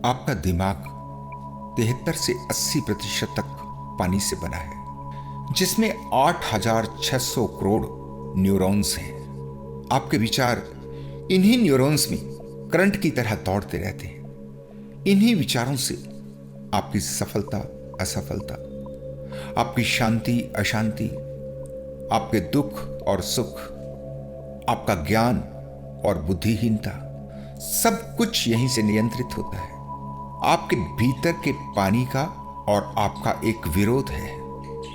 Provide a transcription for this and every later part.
आपका दिमाग 73 से 80% तक पानी से बना है, जिसमें 8,600 करोड़ न्यूरॉन्स हैं। आपके विचार इन्हीं न्यूरॉन्स में करंट की तरह दौड़ते रहते हैं। इन्हीं विचारों से आपकी सफलता असफलता, आपकी शांति अशांति, आपके दुख और सुख, आपका ज्ञान और बुद्धिहीनता, सब कुछ यहीं से नियंत्रित होता है। आपके भीतर के पानी का और आपका एक विरोध है।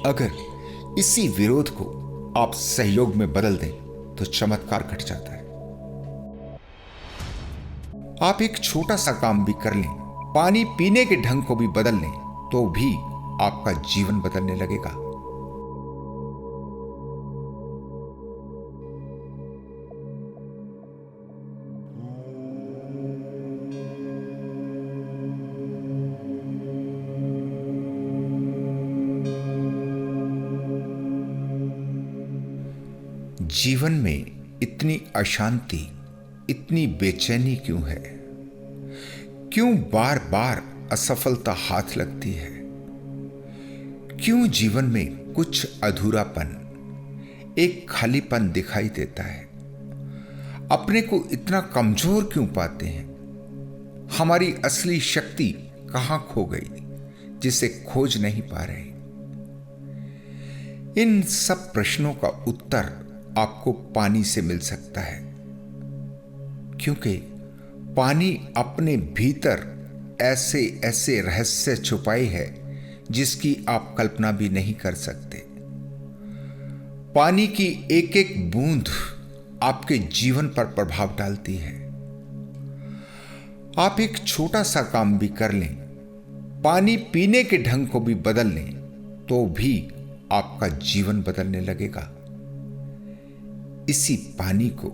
अगर इसी विरोध को आप सहयोग में बदल दें तो चमत्कार घट जाता है। आप एक छोटा सा काम भी कर लें, पानी पीने के ढंग को भी बदल लें, तो भी आपका जीवन बदलने लगेगा। जीवन में इतनी अशांति, इतनी बेचैनी क्यों है? क्यों बार बार असफलता हाथ लगती है? क्यों जीवन में कुछ अधूरापन, एक खालीपन दिखाई देता है? अपने को इतना कमजोर क्यों पाते हैं? हमारी असली शक्ति कहां खो गई, जिसे खोज नहीं पा रहे? इन सब प्रश्नों का उत्तर आपको पानी से मिल सकता है, क्योंकि पानी अपने भीतर ऐसे ऐसे रहस्य छुपाए है जिसकी आप कल्पना भी नहीं कर सकते। पानी की एक एक बूंद आपके जीवन पर प्रभाव डालती है। आप एक छोटा सा काम भी कर लें, पानी पीने के ढंग को भी बदल लें, तो भी आपका जीवन बदलने लगेगा। इसी पानी को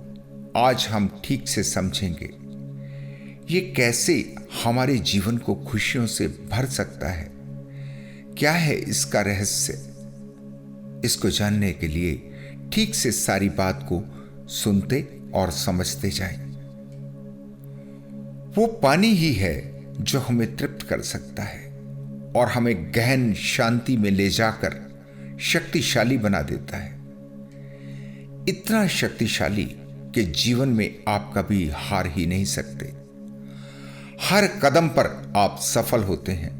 आज हम ठीक से समझेंगे। ये कैसे हमारे जीवन को खुशियों से भर सकता है? क्या है इसका रहस्य? इसको जानने के लिए ठीक से सारी बात को सुनते और समझते जाएं। वो पानी ही है जो हमें तृप्त कर सकता है और हमें गहन शांति में ले जाकर शक्तिशाली बना देता है। इतना शक्तिशाली कि जीवन में आप कभी हार ही नहीं सकते। हर कदम पर आप सफल होते हैं,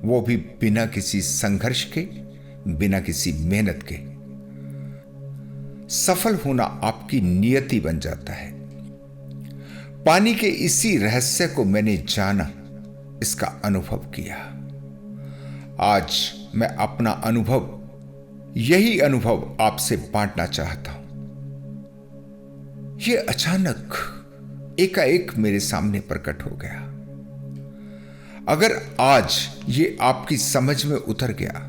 वो भी बिना किसी संघर्ष के, बिना किसी मेहनत के। सफल होना आपकी नियति बन जाता है। पानी के इसी रहस्य को मैंने जाना, इसका अनुभव किया। आज मैं अपना अनुभव, यही अनुभव आपसे बांटना चाहता हूं। यह अचानक एकाएक मेरे सामने प्रकट हो गया। अगर आज ये आपकी समझ में उतर गया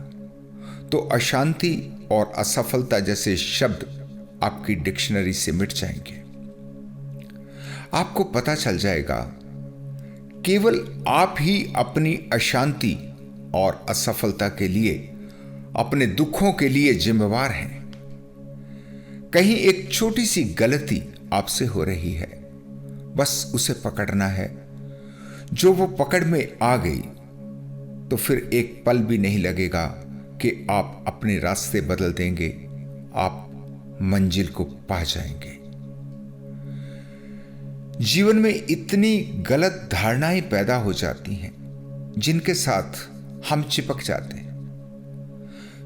तो अशांति और असफलता जैसे शब्द आपकी डिक्शनरी से मिट जाएंगे। आपको पता चल जाएगा केवल आप ही अपनी अशांति और असफलता के लिए, अपने दुखों के लिए जिम्मेवार हैं। कहीं एक छोटी सी गलती आपसे हो रही है, बस उसे पकड़ना है। जो वो पकड़ में आ गई तो फिर एक पल भी नहीं लगेगा कि आप अपने रास्ते बदल देंगे, आप मंजिल को पा जाएंगे। जीवन में इतनी गलत धारणाएं पैदा हो जाती हैं जिनके साथ हम चिपक जाते हैं।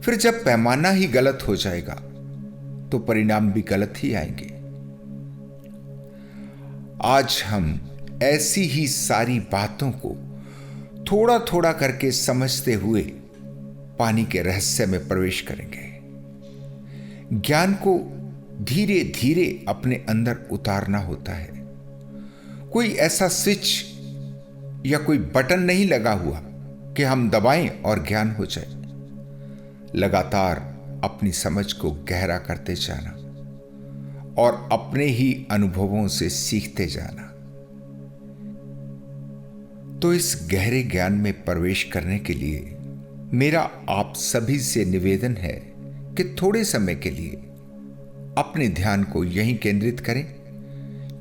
फिर जब पैमाना ही गलत हो जाएगा तो परिणाम भी गलत ही आएंगे। आज हम ऐसी ही सारी बातों को थोड़ा थोड़ा करके समझते हुए पानी के रहस्य में प्रवेश करेंगे। ज्ञान को धीरे धीरे अपने अंदर उतारना होता है। कोई ऐसा स्विच या कोई बटन नहीं लगा हुआ कि हम दबाएं और ज्ञान हो जाए। लगातार अपनी समझ को गहरा करते जाना और अपने ही अनुभवों से सीखते जाना। तो इस गहरे ज्ञान में प्रवेश करने के लिए मेरा आप सभी से निवेदन है कि थोड़े समय के लिए अपने ध्यान को यहीं केंद्रित करें।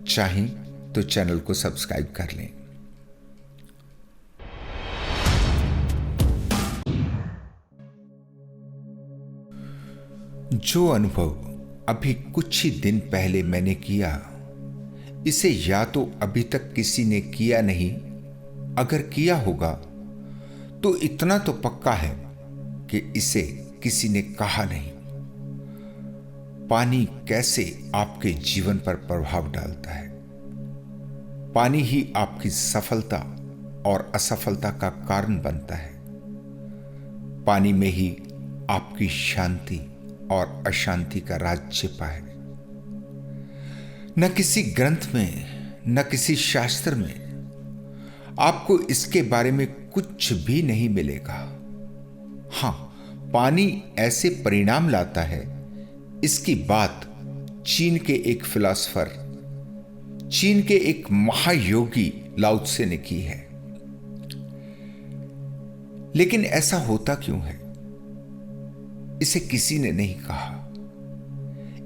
चाहें तो चैनल को सब्सक्राइब कर लें। जो अनुभव अभी कुछ ही दिन पहले मैंने किया, इसे या तो अभी तक किसी ने किया नहीं, अगर किया होगा तो इतना तो पक्का है कि इसे किसी ने कहा नहीं। पानी कैसे आपके जीवन पर प्रभाव डालता है। पानी ही आपकी सफलता और असफलता का कारण बनता है। पानी में ही आपकी शांति और अशांति का राज छिपा है। न किसी ग्रंथ में, न किसी शास्त्र में आपको इसके बारे में कुछ भी नहीं मिलेगा। हां, पानी ऐसे परिणाम लाता है, इसकी बात चीन के एक फिलॉसफर, चीन के एक महायोगी लाओ त्से ने की है। लेकिन ऐसा होता क्यों है, इसे किसी ने नहीं कहा।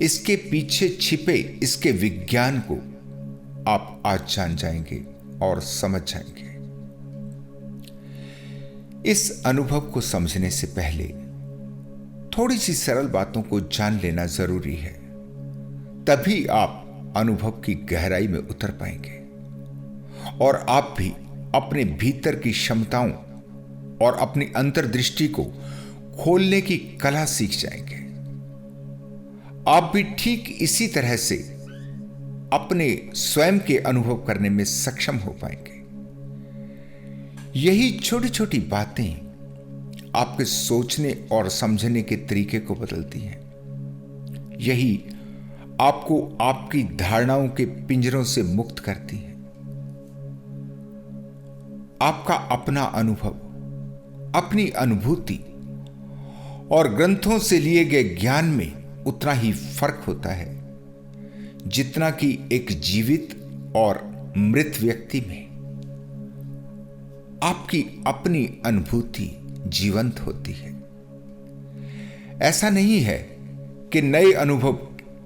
इसके पीछे छिपे इसके विज्ञान को आप आज जान जाएंगे और समझ जाएंगे। इस अनुभव को समझने से पहले थोड़ी सी सरल बातों को जान लेना जरूरी है, तभी आप अनुभव की गहराई में उतर पाएंगे और आप भी अपने भीतर की क्षमताओं और अपनी अंतर्दृष्टि को खोलने की कला सीख जाएंगे। आप भी ठीक इसी तरह से अपने स्वयं के अनुभव करने में सक्षम हो पाएंगे। यही छोटी छोटी बातें आपके सोचने और समझने के तरीके को बदलती हैं। यही आपको आपकी धारणाओं के पिंजरों से मुक्त करती हैं। आपका अपना अनुभव, अपनी अनुभूति और ग्रंथों से लिए गए ज्ञान में उतना ही फर्क होता है जितना कि एक जीवित और मृत व्यक्ति में। आपकी अपनी अनुभूति जीवंत होती है। ऐसा नहीं है कि नए अनुभव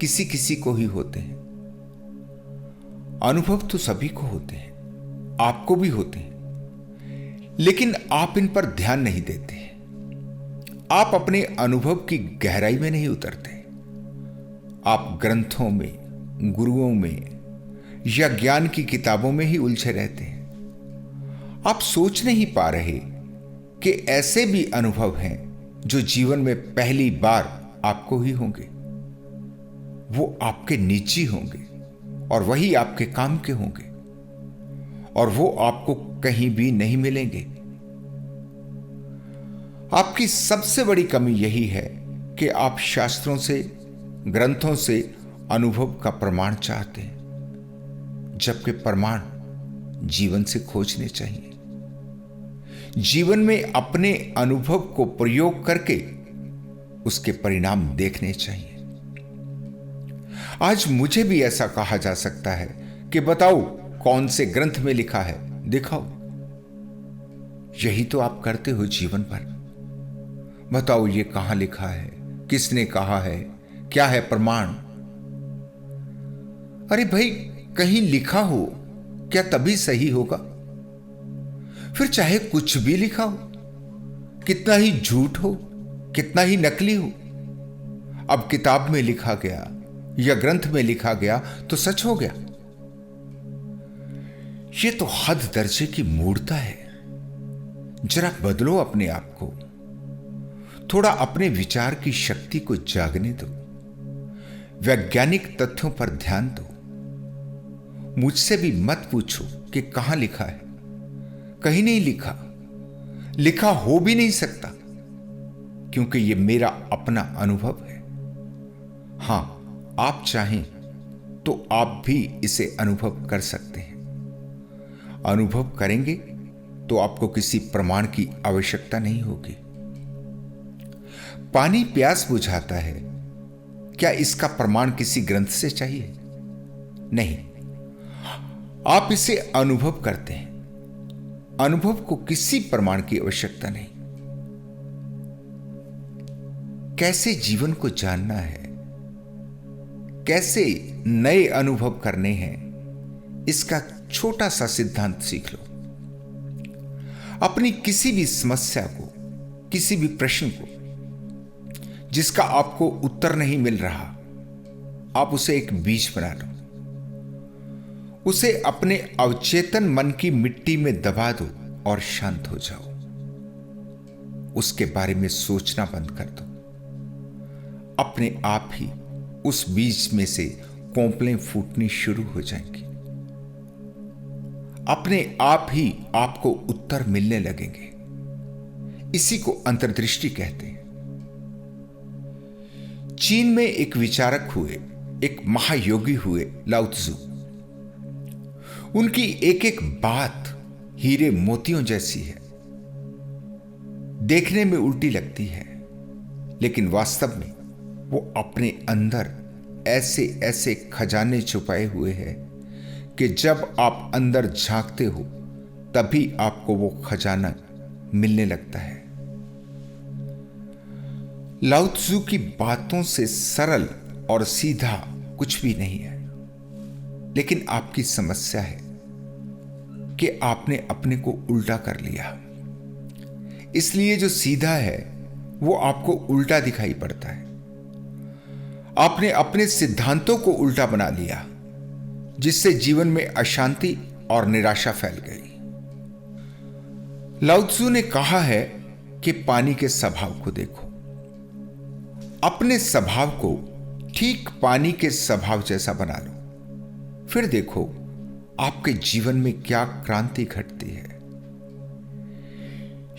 किसी किसी को ही होते हैं। अनुभव तो सभी को होते हैं, आपको भी होते हैं, लेकिन आप इन पर ध्यान नहीं देते। आप अपने अनुभव की गहराई में नहीं उतरते। आप ग्रंथों में, गुरुओं में या ज्ञान की किताबों में ही उलझे रहते हैं। आप सोच नहीं पा रहे कि ऐसे भी अनुभव हैं जो जीवन में पहली बार आपको ही होंगे। वो आपके निजी होंगे और वही आपके काम के होंगे और वो आपको कहीं भी नहीं मिलेंगे। आपकी सबसे बड़ी कमी यही है कि आप शास्त्रों से, ग्रंथों से अनुभव का प्रमाण चाहते हैं, जबकि प्रमाण जीवन से खोजने चाहिए। जीवन में अपने अनुभव को प्रयोग करके उसके परिणाम देखने चाहिए। आज मुझे भी ऐसा कहा जा सकता है कि बताओ कौन से ग्रंथ में लिखा है, दिखाओ। यही तो आप करते हो जीवन भर। बताओ ये कहां लिखा है, किसने कहा है, क्या है प्रमाण। अरे भाई, कहीं लिखा हो क्या तभी सही होगा? फिर चाहे कुछ भी लिखा हो, कितना ही झूठ हो, कितना ही नकली हो, अब किताब में लिखा गया या ग्रंथ में लिखा गया तो सच हो गया। यह तो हद दर्जे की मूर्खता है। जरा बदलो अपने आप को, थोड़ा अपने विचार की शक्ति को जागने दो, वैज्ञानिक तथ्यों पर ध्यान दो। मुझसे भी मत पूछो कि कहां लिखा है। कहीं नहीं लिखा, लिखा हो भी नहीं सकता, क्योंकि यह मेरा अपना अनुभव है। हां, आप चाहें तो आप भी इसे अनुभव कर सकते हैं। अनुभव करेंगे तो आपको किसी प्रमाण की आवश्यकता नहीं होगी। पानी प्यास बुझाता है, क्या इसका प्रमाण किसी ग्रंथ से चाहिए? नहीं, आप इसे अनुभव करते हैं। अनुभव को किसी प्रमाण की आवश्यकता नहीं। कैसे जीवन को जानना है, कैसे नए अनुभव करने हैं, इसका छोटा सा सिद्धांत सीख लो। अपनी किसी भी समस्या को, किसी भी प्रश्न को जिसका आपको उत्तर नहीं मिल रहा, आप उसे एक बीज बना लो। उसे अपने अवचेतन मन की मिट्टी में दबा दो और शांत हो जाओ। उसके बारे में सोचना बंद कर दो। अपने आप ही उस बीज में से कोंपलें फूटनी शुरू हो जाएंगी। अपने आप ही आपको उत्तर मिलने लगेंगे। इसी को अंतर्दृष्टि कहते हैं। चीन में एक विचारक हुए, एक महायोगी हुए, लाओ त्सु। उनकी एक एक बात हीरे मोतियों जैसी है। देखने में उल्टी लगती है, लेकिन वास्तव में वो अपने अंदर ऐसे ऐसे खजाने छुपाए हुए हैं कि जब आप अंदर झांकते हो तभी आपको वो खजाना मिलने लगता है। लाओ त्सु की बातों से सरल और सीधा कुछ भी नहीं है, लेकिन आपकी समस्या है कि आपने अपने को उल्टा कर लिया। इसलिए जो सीधा है वो आपको उल्टा दिखाई पड़ता है। आपने अपने सिद्धांतों को उल्टा बना लिया, जिससे जीवन में अशांति और निराशा फैल गई। लाओ त्सु ने कहा है कि पानी के स्वभाव को देखो। अपने स्वभाव को ठीक पानी के स्वभाव जैसा बना लो, फिर देखो आपके जीवन में क्या क्रांति घटती है।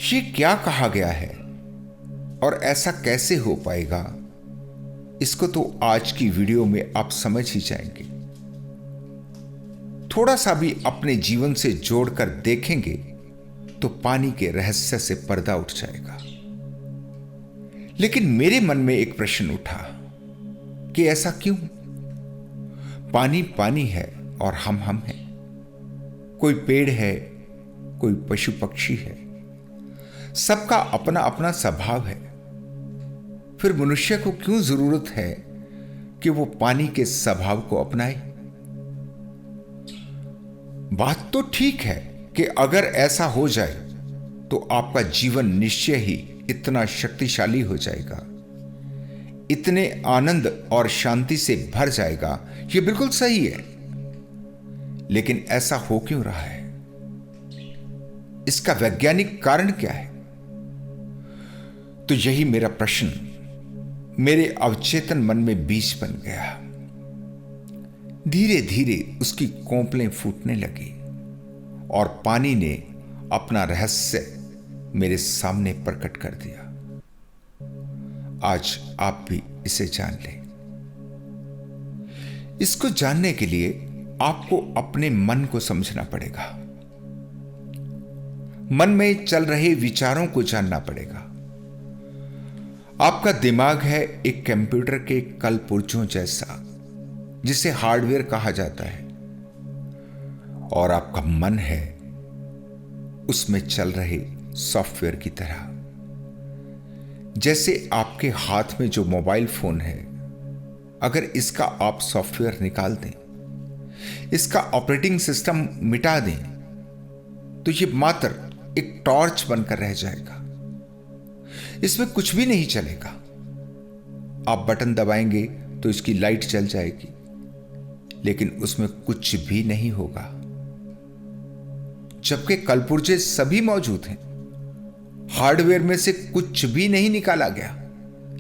ये क्या कहा गया है और ऐसा कैसे हो पाएगा, इसको तो आज की वीडियो में आप समझ ही जाएंगे। थोड़ा सा भी अपने जीवन से जोड़कर देखेंगे तो पानी के रहस्य से पर्दा उठ जाएगा। लेकिन मेरे मन में एक प्रश्न उठा कि ऐसा क्यों? पानी पानी है और हम हैं। कोई पेड़ है, कोई पशु पक्षी है, सबका अपना अपना स्वभाव है। फिर मनुष्य को क्यों जरूरत है कि वो पानी के स्वभाव को अपनाए? बात तो ठीक है कि अगर ऐसा हो जाए तो आपका जीवन निश्चय ही इतना शक्तिशाली हो जाएगा, इतने आनंद और शांति से भर जाएगा। यह बिल्कुल सही है, लेकिन ऐसा हो क्यों रहा है? इसका वैज्ञानिक कारण क्या है? तो यही मेरा प्रश्न मेरे अवचेतन मन में बीज बन गया। धीरे धीरे उसकी कोंपलें फूटने लगी और पानी ने अपना रहस्य मेरे सामने प्रकट कर दिया। आज आप भी इसे जान लें। इसको जानने के लिए आपको अपने मन को समझना पड़ेगा। मन में चल रहे विचारों को जानना पड़ेगा। आपका दिमाग है एक कंप्यूटर के कल पुर्जों जैसा, जिसे हार्डवेयर कहा जाता है, और आपका मन है उसमें चल रहे सॉफ्टवेयर की तरह। जैसे आपके हाथ में जो मोबाइल फोन है, अगर इसका आप सॉफ्टवेयर निकाल दें, इसका ऑपरेटिंग सिस्टम मिटा दें, तो ये मात्र एक टॉर्च बनकर रह जाएगा। इसमें कुछ भी नहीं चलेगा। आप बटन दबाएंगे तो इसकी लाइट जल जाएगी, लेकिन उसमें कुछ भी नहीं होगा। जबकि कलपुर्जे सभी मौजूद हैं। हार्डवेयर में से कुछ भी नहीं निकाला गया,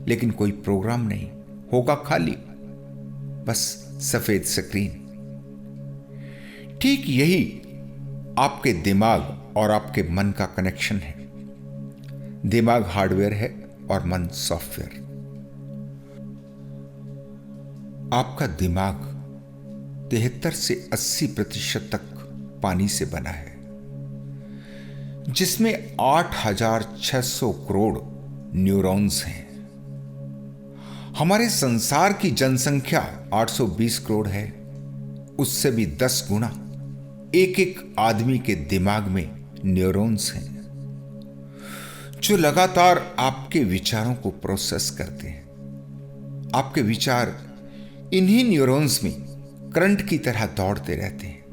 लेकिन कोई प्रोग्राम नहीं होगा, खाली बस सफेद स्क्रीन। ठीक यही आपके दिमाग और आपके मन का कनेक्शन है। दिमाग हार्डवेयर है और मन सॉफ्टवेयर। आपका दिमाग 73 से 80% तक पानी से बना है, जिसमें 8,600 करोड़ न्यूरॉन्स हैं। हमारे संसार की जनसंख्या 820 करोड़ है। उससे भी 10 गुना एक एक आदमी के दिमाग में न्यूरॉन्स हैं, जो लगातार आपके विचारों को प्रोसेस करते हैं। आपके विचार इन्हीं न्यूरॉन्स में करंट की तरह दौड़ते रहते हैं।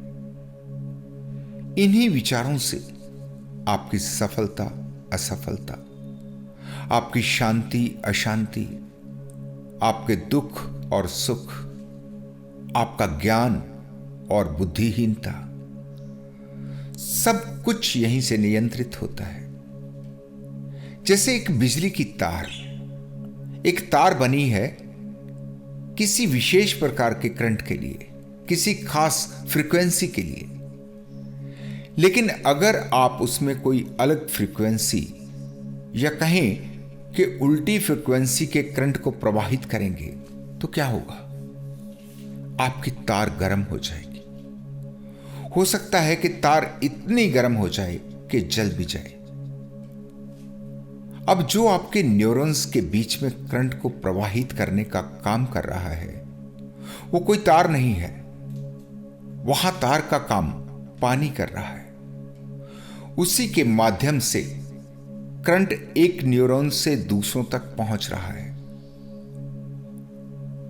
इन्हीं विचारों से आपकी सफलता, असफलता, आपकी शांति, अशांति, आपके दुख और सुख, आपका ज्ञान और बुद्धिहीनता, सब कुछ यहीं से नियंत्रित होता है। जैसे एक बिजली की तार, एक तार बनी है किसी विशेष प्रकार के करंट के लिए, किसी खास फ्रीक्वेंसी के लिए। लेकिन अगर आप उसमें कोई अलग फ्रीक्वेंसी या कहें कि उल्टी फ्रीक्वेंसी के करंट को प्रवाहित करेंगे तो क्या होगा? आपकी तार गर्म हो जाएगी। हो सकता है कि तार इतनी गर्म हो जाए कि जल भी जाए। अब जो आपके न्यूरॉन्स के बीच में करंट को प्रवाहित करने का काम कर रहा है वो कोई तार नहीं है, वहां तार का काम पानी कर रहा है। उसी के माध्यम से करंट एक न्यूरॉन से दूसरों तक पहुंच रहा है।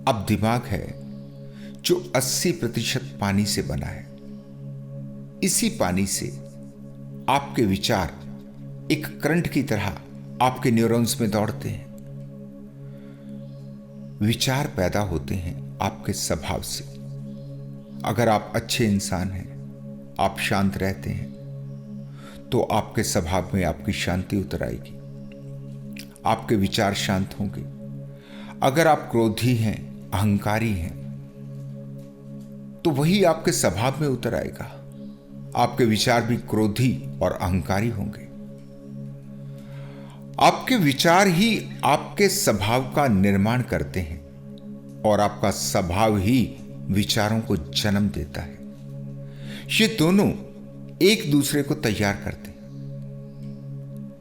अब दिमाग है जो 80% पानी से बना है। इसी पानी से आपके विचार एक करंट की तरह आपके न्यूरॉन्स में दौड़ते हैं। विचार पैदा होते हैं आपके स्वभाव से। अगर आप अच्छे इंसान हैं, आप शांत रहते हैं, तो आपके स्वभाव में आपकी शांति उतर आएगी, आपके विचार शांत होंगे। अगर आप क्रोधी हैं, अहंकारी हैं, तो वही आपके स्वभाव में उतर आएगा। आपके विचार भी क्रोधी और अहंकारी होंगे। आपके विचार ही आपके स्वभाव का निर्माण करते हैं और आपका स्वभाव ही विचारों को जन्म देता है। ये दोनों एक दूसरे को तैयार करते हैं।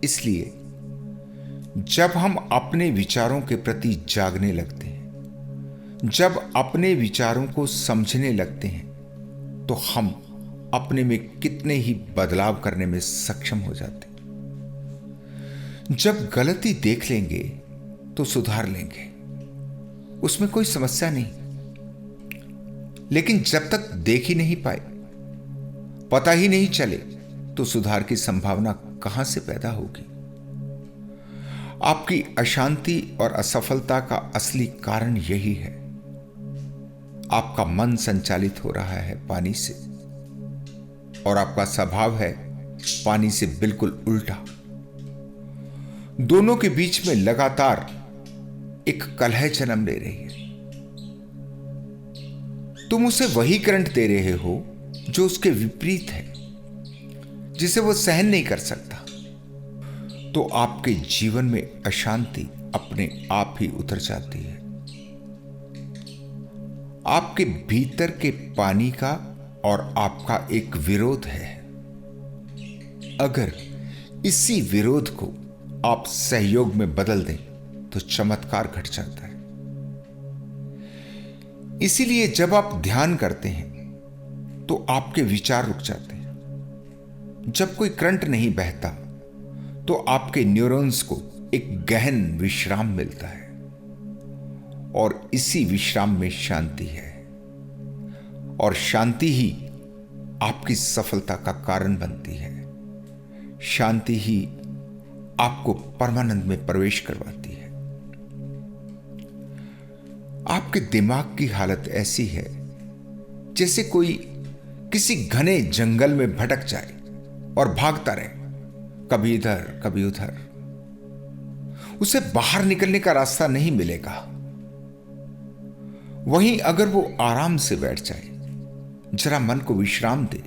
इसलिए जब हम अपने विचारों के प्रति जागने लगते हैं, जब अपने विचारों को समझने लगते हैं, तो हम अपने में कितने ही बदलाव करने में सक्षम हो जाते हैं। जब गलती देख लेंगे तो सुधार लेंगे, उसमें कोई समस्या नहीं। लेकिन जब तक देख ही नहीं पाए, पता ही नहीं चले, तो सुधार की संभावना कहां से पैदा होगी? आपकी अशांति और असफलता का असली कारण यही है। आपका मन संचालित हो रहा है पानी से, और आपका स्वभाव है पानी से बिल्कुल उल्टा। दोनों के बीच में लगातार एक कलह जन्म ले रही है। तुम उसे वही करंट दे रहे हो जो उसके विपरीत है, जिसे वो सहन नहीं कर सकता। तो आपके जीवन में अशांति अपने आप ही उतर जाती है। आपके भीतर के पानी का और आपका एक विरोध है। अगर इसी विरोध को आप सहयोग में बदल दें तो चमत्कार घट जाता है। इसीलिए जब आप ध्यान करते हैं तो आपके विचार रुक जाते हैं। जब कोई करंट नहीं बहता तो आपके न्यूरॉन्स को एक गहन विश्राम मिलता है, और इसी विश्राम में शांति है, और शांति ही आपकी सफलता का कारण बनती है। शांति ही आपको परमानंद में प्रवेश करवाती है। आपके दिमाग की हालत ऐसी है जैसे कोई किसी घने जंगल में भटक जाए और भागता रहे, कभी इधर कभी उधर। उसे बाहर निकलने का रास्ता नहीं मिलेगा। वहीं अगर वो आराम से बैठ जाए, जरा मन को विश्राम दे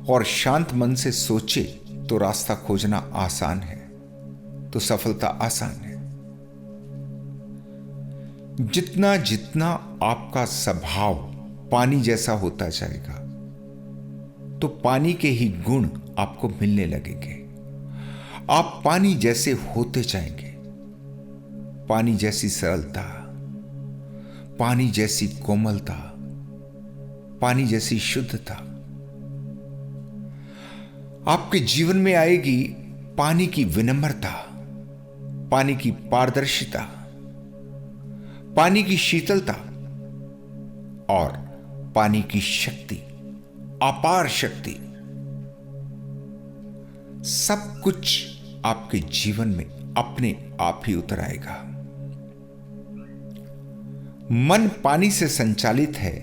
और शांत मन से सोचे, तो रास्ता खोजना आसान है, तो सफलता आसान है। जितना जितना आपका स्वभाव पानी जैसा होता जाएगा, तो पानी के ही गुण आपको मिलने लगेंगे। आप पानी जैसे होते जाएंगे। पानी जैसी सरलता, पानी जैसी कोमलता, पानी जैसी शुद्धता आपके जीवन में आएगी। पानी की विनम्रता, पानी की पारदर्शिता, पानी की शीतलता और पानी की शक्ति, अपार शक्ति, सब कुछ आपके जीवन में अपने आप ही उतर आएगा। मन पानी से संचालित है,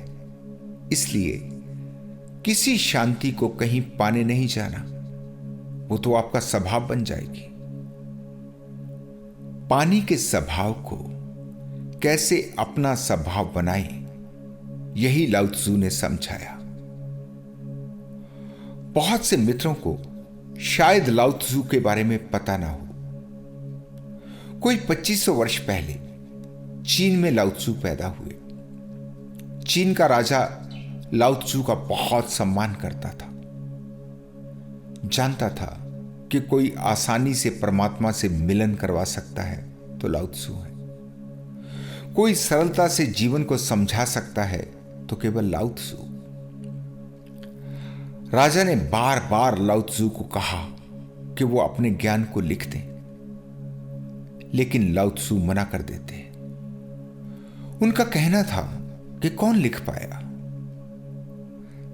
इसलिए किसी शांति को कहीं पाने नहीं जाना, वो तो आपका स्वभाव बन जाएगी। पानी के स्वभाव को कैसे अपना स्वभाव बनाएं, यही लाओ त्सु ने समझाया। बहुत से मित्रों को शायद लाओ त्सु के बारे में पता ना हो। कोई 2500 वर्ष पहले चीन में लाओ त्सु पैदा हुए। चीन का राजा लाओ त्सु का बहुत सम्मान करता था। जानता था कि कोई आसानी से परमात्मा से मिलन करवा सकता है तो लाओ त्सु है। कोई सरलता से जीवन को समझा सकता है तो केवल लाओ त्सु। राजा ने बार बार लाओ त्सु को कहा कि वो अपने ज्ञान को लिख दें, लेकिन लाओ त्सु मना कर देते। उनका कहना था कि कौन लिख पाया।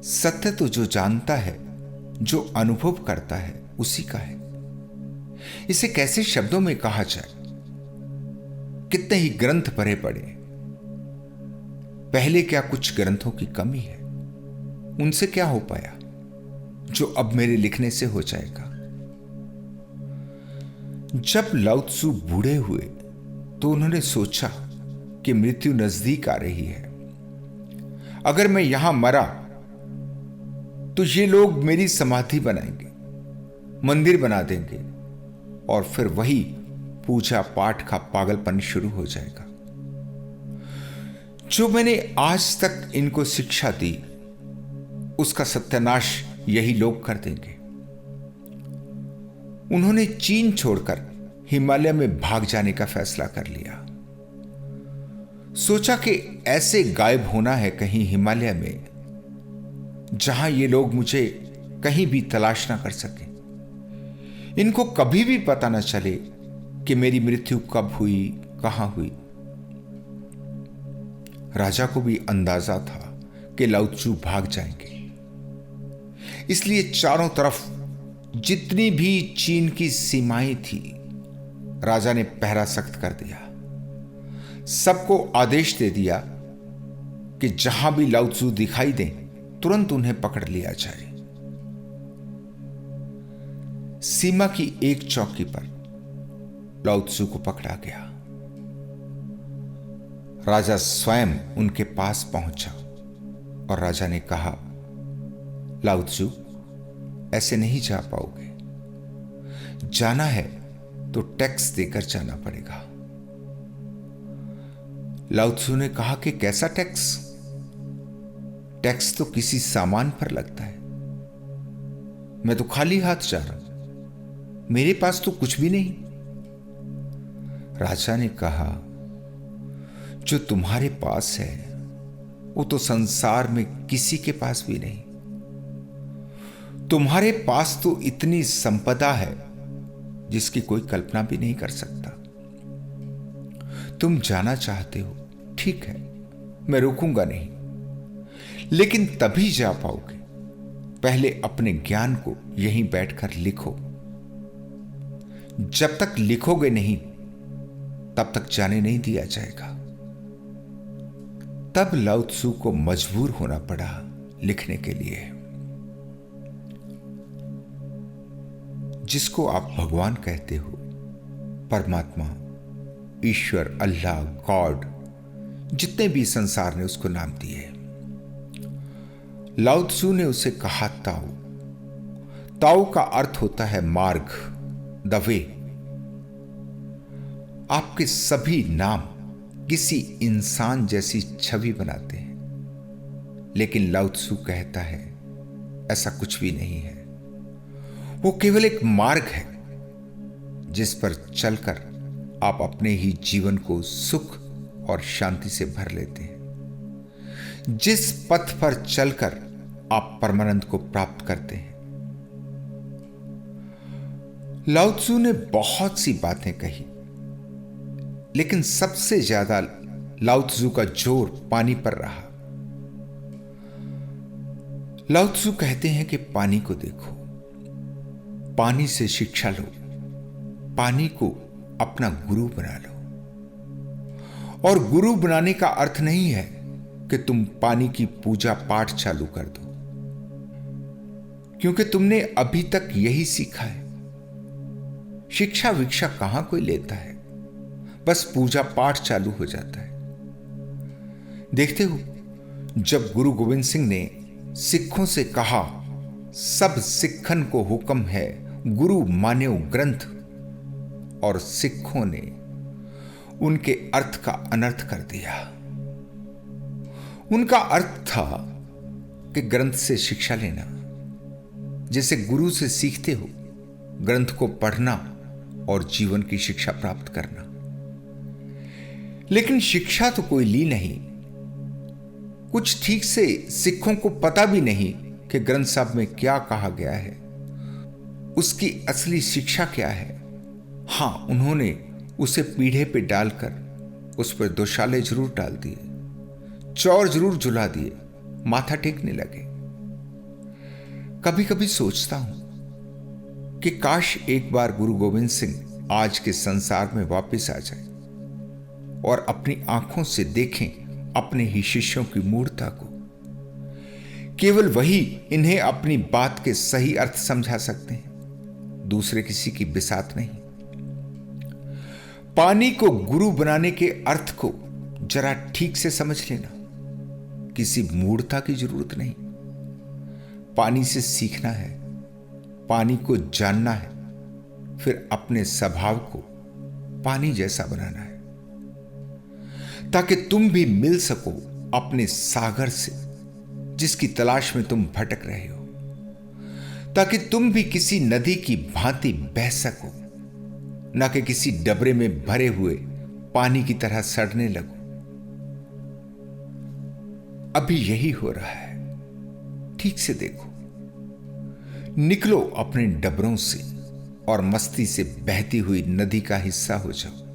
सत्य तो जो जानता है, जो अनुभव करता है, उसी का है। इसे कैसे शब्दों में कहा जाए। कितने ही ग्रंथ पढ़े पड़े, पहले क्या कुछ ग्रंथों की कमी है? उनसे क्या हो पाया जो अब मेरे लिखने से हो जाएगा। जब लाओ त्सु बूढ़े हुए तो उन्होंने सोचा कि मृत्यु नजदीक आ रही है। अगर मैं यहां मरा तो ये लोग मेरी समाधि बनाएंगे, मंदिर बना देंगे और फिर वही पूजा पाठ का पागलपन शुरू हो जाएगा। जो मैंने आज तक इनको शिक्षा दी, उसका सत्यानाश यही लोग कर देंगे। उन्होंने चीन छोड़कर हिमालय में भाग जाने का फैसला कर लिया। सोचा कि ऐसे गायब होना है कहीं हिमालय में, जहां ये लोग मुझे कहीं भी तलाश ना कर सके। इनको कभी भी पता ना चले कि मेरी मृत्यु कब हुई, कहां हुई। राजा को भी अंदाजा था कि लाओ त्सु भाग जाएंगे, इसलिए चारों तरफ जितनी भी चीन की सीमाएं थी, राजा ने पहरा सख्त कर दिया। सबको आदेश दे दिया कि जहां भी लाओ त्सु दिखाई दें, तुरंत उन्हें पकड़ लिया जाए। सीमा की एक चौकी पर लाओ त्सु को पकड़ा गया। राजा स्वयं उनके पास पहुंचा और राजा ने कहा, लाओ त्सु, ऐसे नहीं जा पाओगे। जाना है तो टैक्स देकर जाना पड़ेगा। लाओ त्सु ने कहा कि कैसा टैक्स? टैक्स तो किसी सामान पर लगता है। मैं तो खाली हाथ जा रहा हूं, मेरे पास तो कुछ भी नहीं। राजा ने कहा, जो तुम्हारे पास है वो तो संसार में किसी के पास भी नहीं। तुम्हारे पास तो इतनी संपदा है जिसकी कोई कल्पना भी नहीं कर सकता। तुम जाना चाहते हो, ठीक है, मैं रोकूंगा नहीं, लेकिन तभी जा पाओगे पहले अपने ज्ञान को यहीं बैठकर लिखो। जब तक लिखोगे नहीं, तब तक जाने नहीं दिया जाएगा। तब लाओ त्सु को मजबूर होना पड़ा लिखने के लिए। जिसको आप भगवान कहते हो, परमात्मा, ईश्वर, अल्लाह, गॉड, जितने भी संसार ने उसको नाम दिए। लाओ त्सु ने उसे कहा ताओ। ताओ का अर्थ होता है मार्ग, द वे। आपके सभी नाम किसी इंसान जैसी छवि बनाते हैं, लेकिन लाओ त्सु कहता है ऐसा कुछ भी नहीं है। वो केवल एक मार्ग है जिस पर चलकर आप अपने ही जीवन को सुख और शांति से भर लेते हैं। जिस पथ पर चलकर आप परमानंद को प्राप्त करते हैं। लाओ त्सु ने बहुत सी बातें कही, लेकिन सबसे ज्यादा लाओ त्सु का जोर पानी पर रहा। लाओ त्सु कहते हैं कि पानी को देखो, पानी से शिक्षा लो, पानी को अपना गुरु बना लो और गुरु बनाने का अर्थ नहीं है कि तुम पानी की पूजा पाठ चालू कर दो, क्योंकि तुमने अभी तक यही सीखा है। शिक्षा विक्षा कहां कोई लेता है, बस पूजा पाठ चालू हो जाता है। देखते हो, जब गुरु गोविंद सिंह ने सिखों से कहा, सब सिखन को हुक्म है गुरु मान्यो ग्रंथ, और सिखों ने उनके अर्थ का अनर्थ कर दिया। उनका अर्थ था कि ग्रंथ से शिक्षा लेना, जैसे गुरु से सीखते हो, ग्रंथ को पढ़ना और जीवन की शिक्षा प्राप्त करना। लेकिन शिक्षा तो कोई ली नहीं। कुछ ठीक से सिखों को पता भी नहीं कि ग्रंथ साहब में क्या कहा गया है, उसकी असली शिक्षा क्या है। हां, उन्होंने उसे पीढ़े पे डालकर उस पर दोशाले जरूर डाल दिए, चौर जरूर झुला दिए, माथा टेकने लगे। कभी कभी सोचता हूं कि काश एक बार गुरु गोविंद सिंह आज के संसार में वापस आ जाए और अपनी आंखों से देखें अपने ही शिष्यों की मूर्खता को। केवल वही इन्हें अपनी बात के सही अर्थ समझा सकते हैं, दूसरे किसी की बिसात नहीं। पानी को गुरु बनाने के अर्थ को जरा ठीक से समझ लेना, किसी मूर्खता की जरूरत नहीं। पानी से सीखना है, पानी को जानना है, फिर अपने स्वभाव को पानी जैसा बनाना है, ताकि तुम भी मिल सको अपने सागर से जिसकी तलाश में तुम भटक रहे हो, ताकि तुम भी किसी नदी की भांति बह सको, ना कि किसी डबरे में भरे हुए पानी की तरह सड़ने लगो। अभी यही हो रहा है, ठीक से देखो। निकलो अपने डबरों से और मस्ती से बहती हुई नदी का हिस्सा हो जाओ।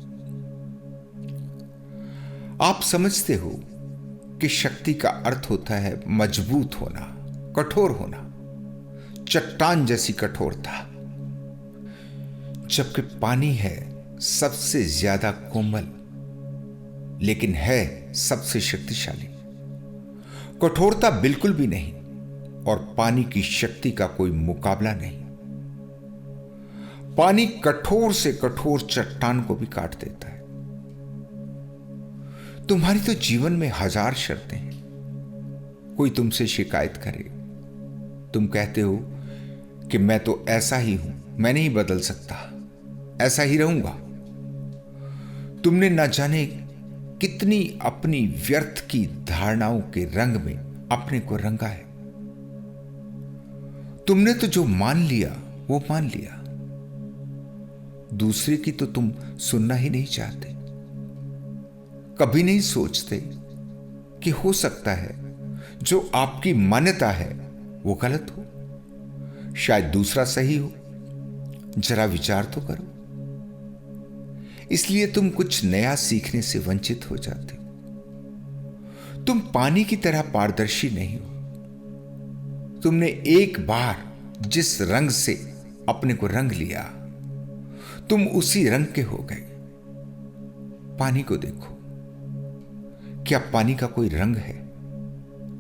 आप समझते हो कि शक्ति का अर्थ होता है मजबूत होना, कठोर होना, चट्टान जैसी कठोरता, जबकि पानी है सबसे ज्यादा कोमल, लेकिन है सबसे शक्तिशाली। कठोरता बिल्कुल भी नहीं, और पानी की शक्ति का कोई मुकाबला नहीं। पानी कठोर से कठोर चट्टान को भी काट देता है। तुम्हारी तो जीवन में हजार शर्तें हैं। कोई तुमसे शिकायत करे, तुम कहते हो कि मैं तो ऐसा ही हूं, मैं नहीं बदल सकता, ऐसा ही रहूंगा। तुमने ना जाने कितनी अपनी व्यर्थ की धारणाओं के रंग में अपने को रंगा है। तुमने तो जो मान लिया वो मान लिया, दूसरे की तो तुम सुनना ही नहीं चाहते। कभी नहीं सोचते कि हो सकता है जो आपकी मान्यता है वो गलत हो, शायद दूसरा सही हो। जरा विचार तो करो। इसलिए तुम कुछ नया सीखने से वंचित हो जाते हो। तुम पानी की तरह पारदर्शी नहीं हो। तुमने एक बार जिस रंग से अपने को रंग लिया, तुम उसी रंग के हो गए। पानी को देखो, क्या पानी का कोई रंग है?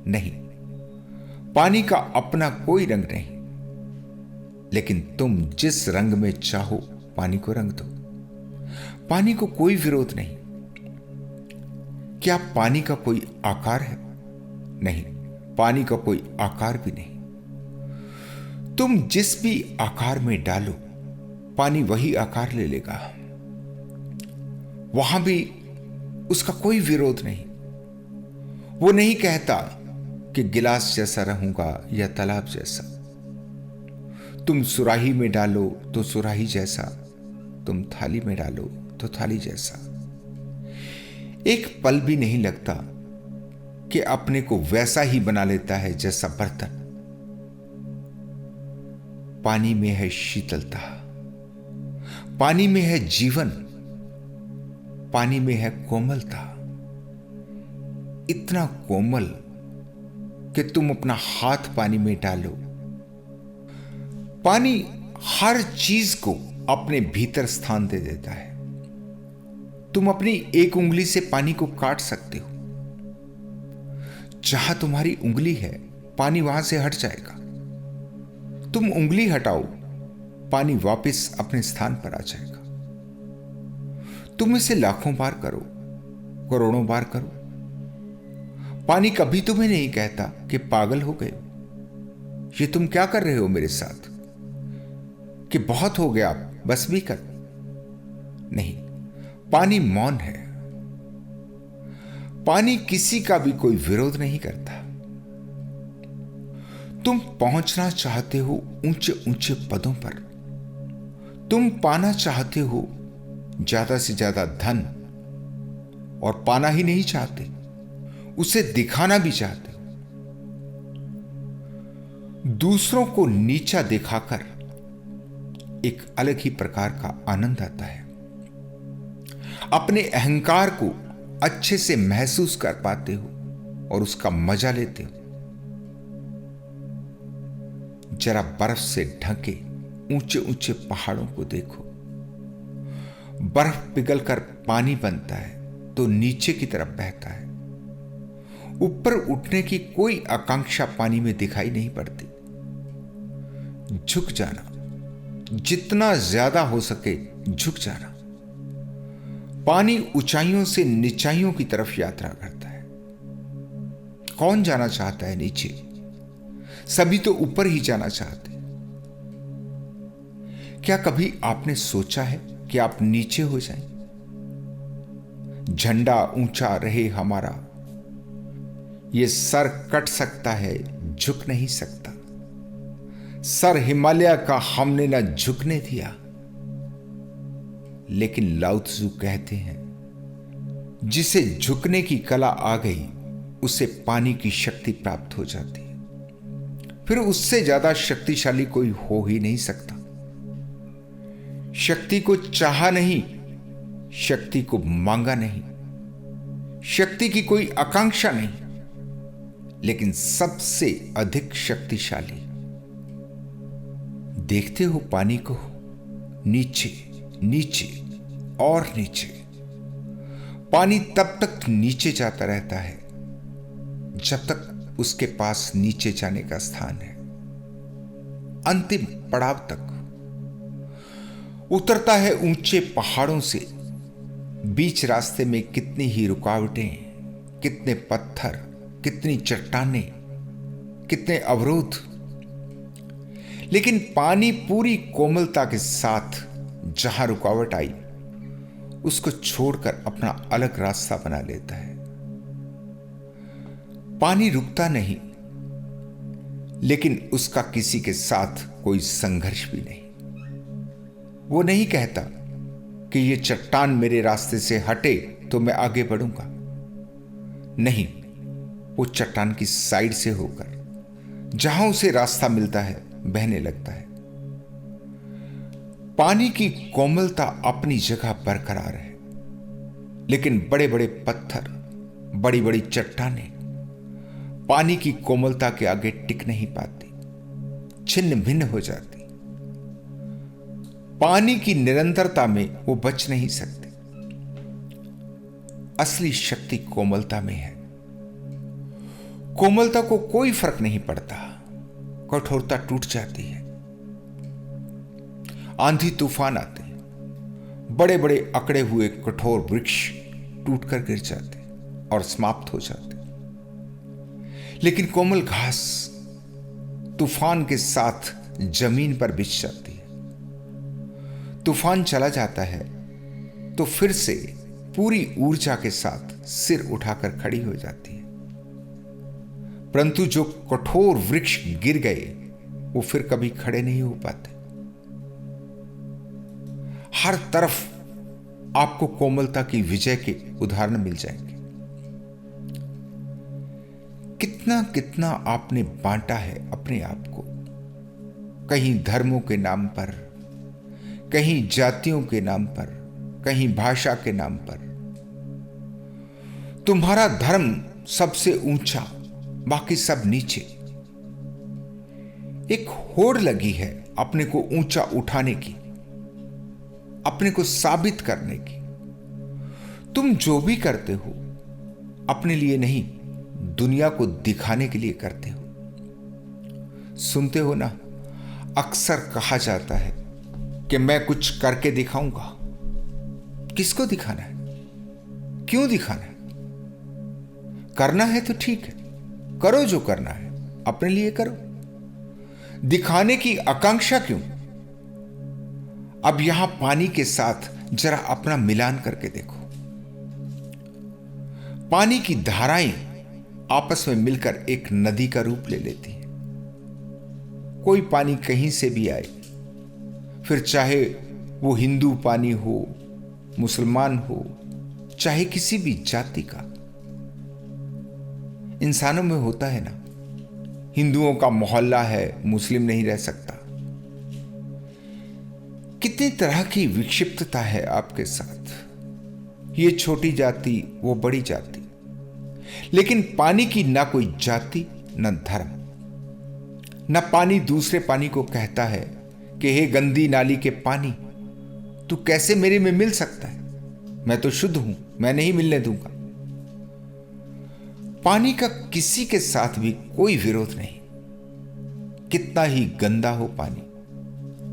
नहीं, पानी का अपना कोई रंग नहीं। लेकिन तुम जिस रंग में चाहो पानी को रंग दो, पानी को कोई विरोध नहीं। क्या पानी का कोई आकार है? नहीं, पानी का कोई आकार भी नहीं। तुम जिस भी आकार में डालो, पानी वही आकार ले लेगा। वहां भी उसका कोई विरोध नहीं। वो नहीं कहता कि गिलास जैसा रहूंगा या तालाब जैसा। तुम सुराही में डालो तो सुराही जैसा, तुम थाली में डालो तो थाली जैसा। एक पल भी नहीं लगता कि अपने को वैसा ही बना लेता है जैसा बर्तन। पानी में है शीतलता, पानी में है जीवन, पानी में है कोमलता। इतना कोमल कि तुम अपना हाथ पानी में डालो, पानी हर चीज को अपने भीतर स्थान दे देता है। तुम अपनी एक उंगली से पानी को काट सकते हो। जहां तुम्हारी उंगली है, पानी वहां से हट जाएगा। तुम उंगली हटाओ, पानी वापस अपने स्थान पर आ जाएगा। तुम इसे लाखों बार करो, करोड़ों बार करो, पानी कभी तुम्हें नहीं कहता कि पागल हो गए, ये तुम क्या कर रहे हो मेरे साथ, कि बहुत हो गया, बस भी कर। नहीं, पानी मौन है। पानी किसी का भी कोई विरोध नहीं करता। तुम पहुंचना चाहते हो ऊंचे ऊंचे पदों पर, तुम पाना चाहते हो ज्यादा से ज्यादा धन, और पाना ही नहीं चाहते, उसे दिखाना भी चाहते हो। दूसरों को नीचा दिखाकर एक अलग ही प्रकार का आनंद आता है। अपने अहंकार को अच्छे से महसूस कर पाते हो और उसका मजा लेते हो। जरा बर्फ से ढके ऊंचे ऊंचे पहाड़ों को देखो। बर्फ पिघलकर पानी बनता है तो नीचे की तरफ बहता है। ऊपर उठने की कोई आकांक्षा पानी में दिखाई नहीं पड़ती। झुक जाना, जितना ज्यादा हो सके झुक जाना। पानी ऊंचाइयों से निचाइयों की तरफ यात्रा करता है। कौन जाना चाहता है नीचे? सभी तो ऊपर ही जाना चाहते हैं। क्या कभी आपने सोचा है कि आप नीचे हो जाएं? झंडा ऊंचा रहे हमारा, ये सर कट सकता है, झुक नहीं सकता। सर हिमालय का हमने न झुकने दिया। लेकिन लाओ त्सु कहते हैं, जिसे झुकने की कला आ गई उसे पानी की शक्ति प्राप्त हो जाती है। फिर उससे ज्यादा शक्तिशाली कोई हो ही नहीं सकता। शक्ति को चाहा नहीं, शक्ति को मांगा नहीं, शक्ति की कोई आकांक्षा नहीं, लेकिन सबसे अधिक शक्तिशाली। देखते हो पानी को, नीचे नीचे और नीचे। पानी तब तक नीचे जाता रहता है जब तक उसके पास नीचे जाने का स्थान है। अंतिम पड़ाव तक उतरता है ऊंचे पहाड़ों से। बीच रास्ते में कितनी ही रुकावटें, कितने पत्थर, कितनी चट्टानें, कितने अवरोध, लेकिन पानी पूरी कोमलता के साथ जहां रुकावट आई उसको छोड़कर अपना अलग रास्ता बना लेता है। पानी रुकता नहीं, लेकिन उसका किसी के साथ कोई संघर्ष भी नहीं। वो नहीं कहता कि ये चट्टान मेरे रास्ते से हटे तो मैं आगे बढ़ूंगा। नहीं, वो चट्टान की साइड से होकर जहां उसे रास्ता मिलता है बहने लगता है। पानी की कोमलता अपनी जगह बरकरार है, लेकिन बड़े बड़े पत्थर, बड़ी बड़ी चट्टानें पानी की कोमलता के आगे टिक नहीं पाती, छिन्न भिन्न हो जाती। पानी की निरंतरता में वो बच नहीं सकते। असली शक्ति कोमलता में है। कोमलता को कोई फर्क नहीं पड़ता, कठोरता टूट जाती है। आंधी तूफान आते हैं, बड़े बड़े अकड़े हुए कठोर वृक्ष टूटकर गिर जाते और समाप्त हो जाते, लेकिन कोमल घास तूफान के साथ जमीन पर बिछ जाती है। तूफान चला जाता है तो फिर से पूरी ऊर्जा के साथ सिर उठाकर खड़ी हो जाती है। परंतु जो कठोर वृक्ष गिर गए वो फिर कभी खड़े नहीं हो पाते। हर तरफ आपको कोमलता की विजय के उदाहरण मिल जाएंगे। कितना कितना आपने बांटा है अपने आप को, कहीं धर्मों के नाम पर, कहीं जातियों के नाम पर, कहीं भाषा के नाम पर। तुम्हारा धर्म सबसे ऊंचा, बाकी सब नीचे। एक होड़ लगी है अपने को ऊंचा उठाने की, अपने को साबित करने की। तुम जो भी करते हो अपने लिए नहीं, दुनिया को दिखाने के लिए करते हो। सुनते हो ना, अक्सर कहा जाता है कि मैं कुछ करके दिखाऊंगा। किसको दिखाना है? क्यों दिखाना है? करना है तो ठीक है, करो जो करना है, अपने लिए करो। दिखाने की आकांक्षा क्यों? अब यहां पानी के साथ जरा अपना मिलान करके देखो। पानी की धाराएं आपस में मिलकर एक नदी का रूप ले लेती हैं। कोई पानी कहीं से भी आए, फिर चाहे वो हिंदू पानी हो, मुसलमान हो, चाहे किसी भी जाति का। इंसानों में होता है ना, हिंदुओं का मोहल्ला है, मुस्लिम नहीं रह सकता। कितनी तरह की विक्षिप्तता है आपके साथ, ये छोटी जाति, वो बड़ी जाति। लेकिन पानी की ना कोई जाति, न धर्म। न पानी दूसरे पानी को कहता है कि हे गंदी नाली के पानी, तू कैसे मेरे में मिल सकता है? मैं तो शुद्ध हूं, मैं नहीं मिलने दूंगा। पानी का किसी के साथ भी कोई विरोध नहीं, कितना ही गंदा हो पानी।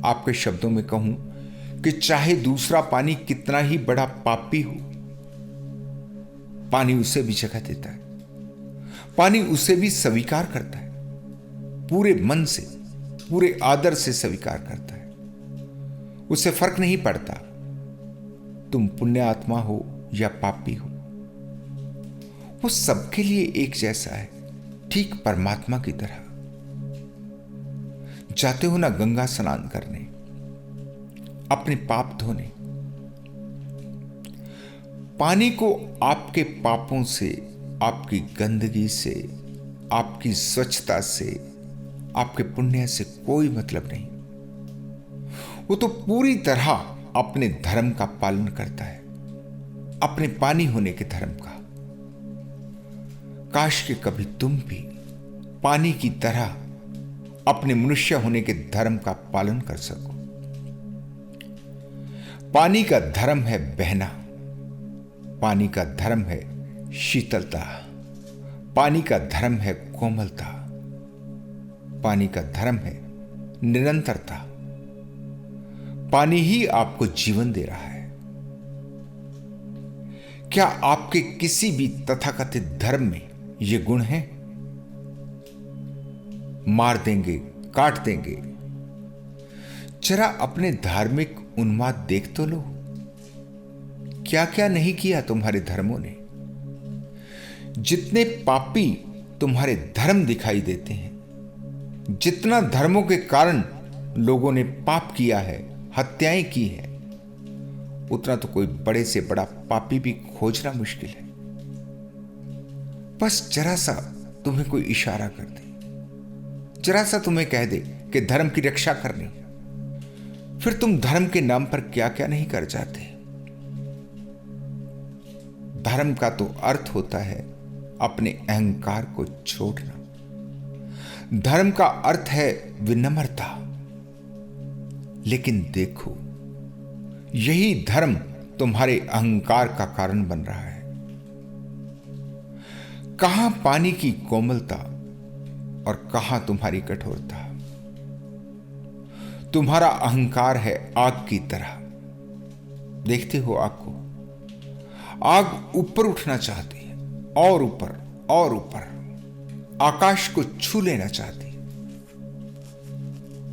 आपके शब्दों में कहूं कि चाहे दूसरा पानी कितना ही बड़ा पापी हो, पानी उसे भी जगह देता है, पानी उसे भी स्वीकार करता है, पूरे मन से, पूरे आदर से स्वीकार करता है। उससे फर्क नहीं पड़ता तुम पुण्य आत्मा हो या पापी हो, वो सबके लिए एक जैसा है, ठीक परमात्मा की तरह। जाते हो ना गंगा स्नान करने, अपने पाप धोने, पानी को आपके पापों से, आपकी गंदगी से, आपकी स्वच्छता से, आपके पुण्य से कोई मतलब नहीं। वो तो पूरी तरह अपने धर्म का पालन करता है, अपने पानी होने के धर्म का। काश कि कभी तुम भी पानी की तरह अपने मनुष्य होने के धर्म का पालन कर सको। पानी का धर्म है बहना, पानी का धर्म है शीतलता, पानी का धर्म है कोमलता, पानी का धर्म है निरंतरता। पानी ही आपको जीवन दे रहा है। क्या आपके किसी भी तथाकथित धर्म में ये गुण हैं? मार देंगे, काट देंगे। जरा अपने धार्मिक उन्माद देख तो लो, क्या क्या नहीं किया तुम्हारे धर्मों ने। जितने पापी तुम्हारे धर्म दिखाई देते हैं, जितना धर्मों के कारण लोगों ने पाप किया है, हत्याएं की है, उतना तो कोई बड़े से बड़ा पापी भी खोजना मुश्किल है। बस जरा सा तुम्हें कोई इशारा कर दे, जरा सा तुम्हें कह दे कि धर्म की रक्षा करनी, फिर तुम धर्म के नाम पर क्या क्या नहीं कर जाते। धर्म का तो अर्थ होता है अपने अहंकार को छोड़ना। धर्म का अर्थ है विनम्रता। लेकिन देखो, यही धर्म तुम्हारे अहंकार का कारण बन रहा है। कहां पानी की कोमलता और कहां तुम्हारी कठोरता। तुम्हारा अहंकार है आग की तरह। देखते हो आग को, आग ऊपर उठना चाहती है, और ऊपर और ऊपर, आकाश को छू लेना चाहती है।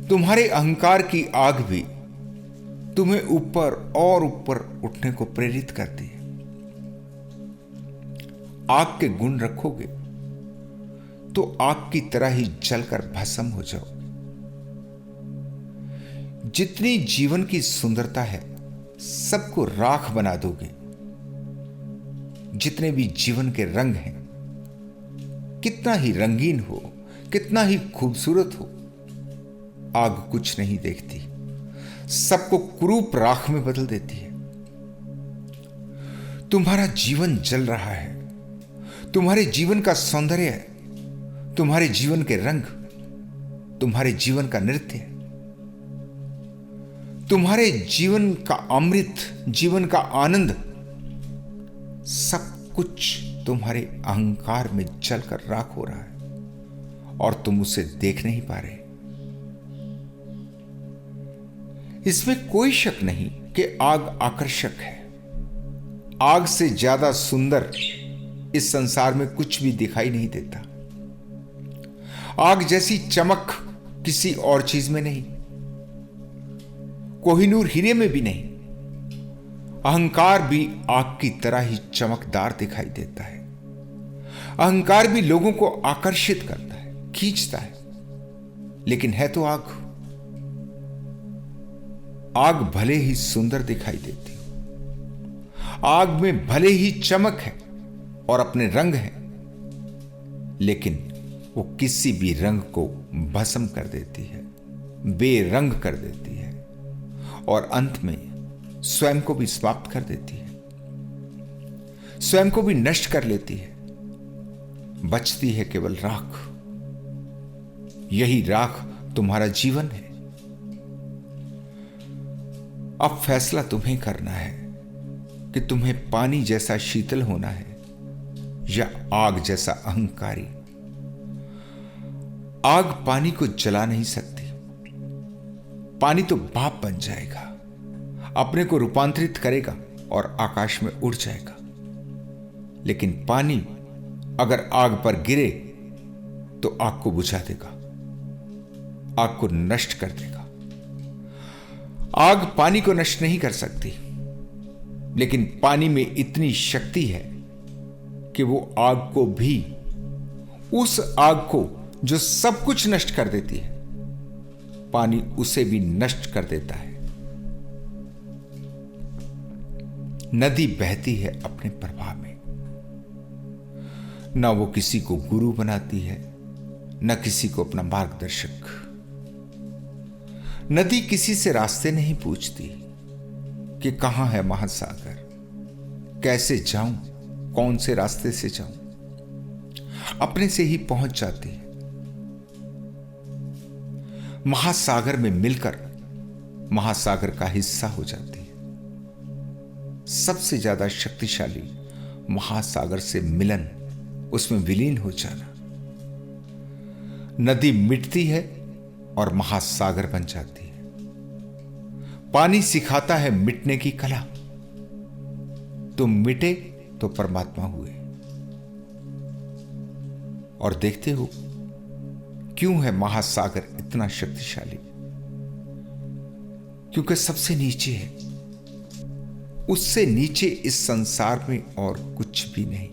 तुम्हारे अहंकार की आग भी तुम्हें ऊपर और ऊपर उठने को प्रेरित करती है। आग के गुण रखोगे तो आग की तरह ही जलकर भस्म हो जाओ। जितनी जीवन की सुंदरता है, सबको राख बना दोगे। जितने भी जीवन के रंग हैं, कितना ही रंगीन हो, कितना ही खूबसूरत हो, आग कुछ नहीं देखती, सबको कुरूप राख में बदल देती है। तुम्हारा जीवन जल रहा है, तुम्हारे जीवन का सौंदर्य है, तुम्हारे जीवन के रंग, तुम्हारे जीवन का नृत्य है, तुम्हारे जीवन का अमृत, जीवन का आनंद सब कुछ तुम्हारे अहंकार में जलकर राख हो रहा है और तुम उसे देख नहीं पा रहे। इसमें कोई शक नहीं कि आग आकर्षक है। आग से ज्यादा सुंदर इस संसार में कुछ भी दिखाई नहीं देता। आग जैसी चमक किसी और चीज में नहीं, कोहिनूर हीरे में भी नहीं। अहंकार भी आग की तरह ही चमकदार दिखाई देता है। अहंकार भी लोगों को आकर्षित करता है, खींचता है, लेकिन है तो आग। आग भले ही सुंदर दिखाई देती हो, आग में भले ही चमक है और अपने रंग है, लेकिन वो किसी भी रंग को भस्म कर देती है, बेरंग कर देती है और अंत में स्वयं को भी समाप्त कर देती है, स्वयं को भी नष्ट कर लेती है। बचती है केवल राख। यही राख तुम्हारा जीवन है। अब फैसला तुम्हें करना है कि तुम्हें पानी जैसा शीतल होना है या आग जैसा अहंकारी। आग पानी को जला नहीं सकती। पानी तो भाप बन जाएगा, अपने को रूपांतरित करेगा और आकाश में उड़ जाएगा। लेकिन पानी अगर आग पर गिरे तो आग को बुझा देगा, आग को नष्ट कर देगा। आग पानी को नष्ट नहीं कर सकती, लेकिन पानी में इतनी शक्ति है कि वो आग को भी, उस आग को जो सब कुछ नष्ट कर देती है, पानी उसे भी नष्ट कर देता है। नदी बहती है अपने प्रवाह में, ना वो किसी को गुरु बनाती है, न किसी को अपना मार्गदर्शक। नदी किसी से रास्ते नहीं पूछती कि कहां है महासागर, कैसे जाऊं, कौन से रास्ते से जाऊं। अपने से ही पहुंच जाती है। महासागर में मिलकर महासागर का हिस्सा हो जाती है। सबसे ज्यादा शक्तिशाली महासागर से मिलन, उसमें विलीन हो जाना। नदी मिटती है और महासागर बन जाती है। पानी सिखाता है मिटने की कला। तुम मिटे तो परमात्मा हुए। और देखते हो क्यों है महासागर इतना शक्तिशाली? क्योंकि सबसे नीचे है। उससे नीचे इस संसार में और कुछ भी नहीं।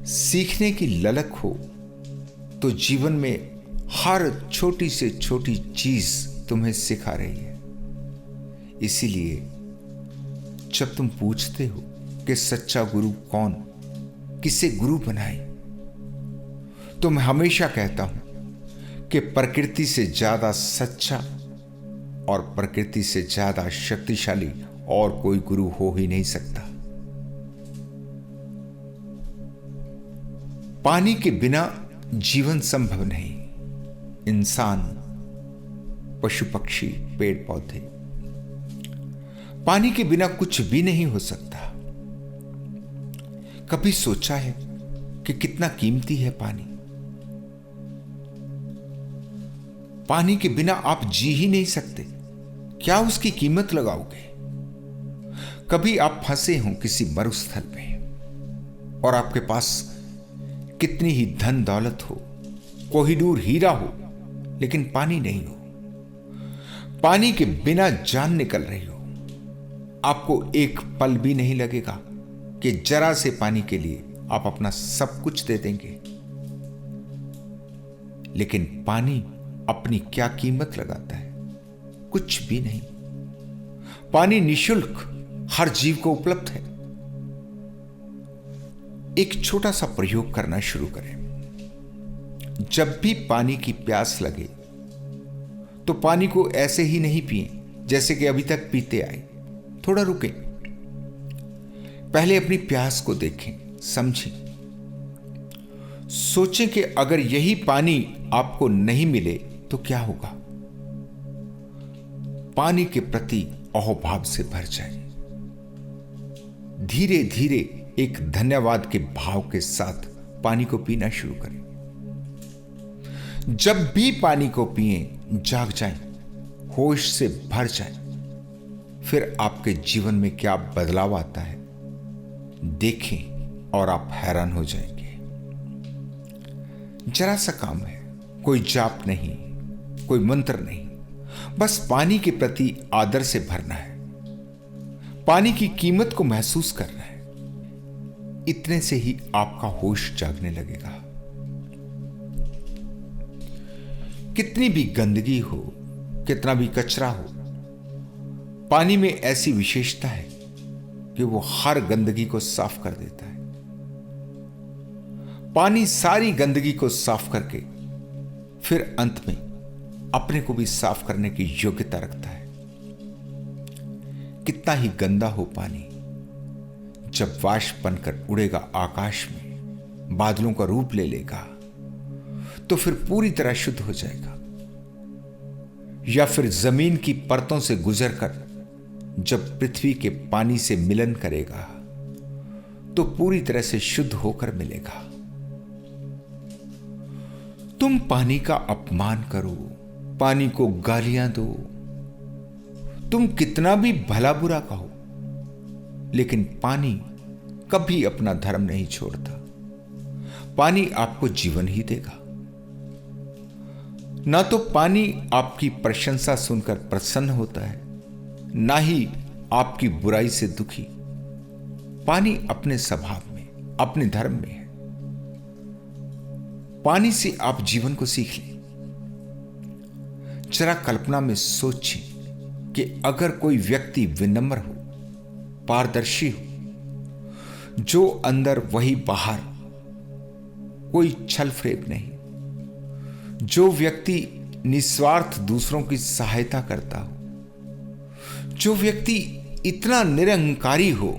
सीखने की ललक हो तो जीवन में हर छोटी से छोटी चीज तुम्हें सिखा रही है। इसीलिए जब तुम पूछते हो कि सच्चा गुरु कौन, किसे गुरु बनाए, तो मैं हमेशा कहता हूं कि प्रकृति से ज्यादा सच्चा और प्रकृति से ज्यादा शक्तिशाली और कोई गुरु हो ही नहीं सकता। पानी के बिना जीवन संभव नहीं। इंसान, पशु पक्षी, पेड़ पौधे, पानी के बिना कुछ भी नहीं हो सकता। कभी सोचा है कि कितना कीमती है पानी? पानी के बिना आप जी ही नहीं सकते। क्या उसकी कीमत लगाओगे? कभी आप फंसे हो किसी मरुस्थल में और आपके पास कितनी ही धन दौलत हो, कोहिनूर हीरा हो, लेकिन पानी नहीं हो। पानी के बिना जान निकल रही हो। आपको एक पल भी नहीं लगेगा कि जरा से पानी के लिए आप अपना सब कुछ दे देंगे। लेकिन पानी अपनी क्या कीमत लगाता है? कुछ भी नहीं। पानी निशुल्क हर जीव को उपलब्ध है। एक छोटा सा प्रयोग करना शुरू करें। जब भी पानी की प्यास लगे तो पानी को ऐसे ही नहीं पिए जैसे कि अभी तक पीते आए। थोड़ा रुकें, पहले अपनी प्यास को देखें, समझें, सोचें कि अगर यही पानी आपको नहीं मिले तो क्या होगा। पानी के प्रति अहोभाव से भर जाए। धीरे धीरे एक धन्यवाद के भाव के साथ पानी को पीना शुरू करें। जब भी पानी को पिएं, जाग जाएं, होश से भर जाएं। फिर आपके जीवन में क्या बदलाव आता है देखें और आप हैरान हो जाएंगे। जरा सा काम है, कोई जाप नहीं, कोई मंत्र नहीं, बस पानी के प्रति आदर से भरना है, पानी की कीमत को महसूस करना है। इतने से ही आपका होश जागने लगेगा। कितनी भी गंदगी हो, कितना भी कचरा हो, पानी में ऐसी विशेषता है कि वो हर गंदगी को साफ कर देता है। पानी सारी गंदगी को साफ करके फिर अंत में अपने को भी साफ करने की योग्यता रखता है। कितना ही गंदा हो पानी, जब वाष्प बनकर उड़ेगा आकाश में, बादलों का रूप ले लेगा, तो फिर पूरी तरह शुद्ध हो जाएगा। या फिर जमीन की परतों से गुजरकर जब पृथ्वी के पानी से मिलन करेगा, तो पूरी तरह से शुद्ध होकर मिलेगा। तुम पानी का अपमान करो, पानी को गालियां दो, तुम कितना भी भला बुरा कहो, लेकिन पानी कभी अपना धर्म नहीं छोड़ता। पानी आपको जीवन ही देगा। ना तो पानी आपकी प्रशंसा सुनकर प्रसन्न होता है, ना ही आपकी बुराई से दुखी। पानी अपने स्वभाव में, अपने धर्म में है। पानी से आप जीवन को सीख लें। जरा कल्पना में सोचिए कि अगर कोई व्यक्ति विनम्र हो, पारदर्शी हो, जो अंदर वही बाहर, कोई छल फरेब नहीं, जो व्यक्ति निस्वार्थ दूसरों की सहायता करता हो, जो व्यक्ति इतना निरहंकारी हो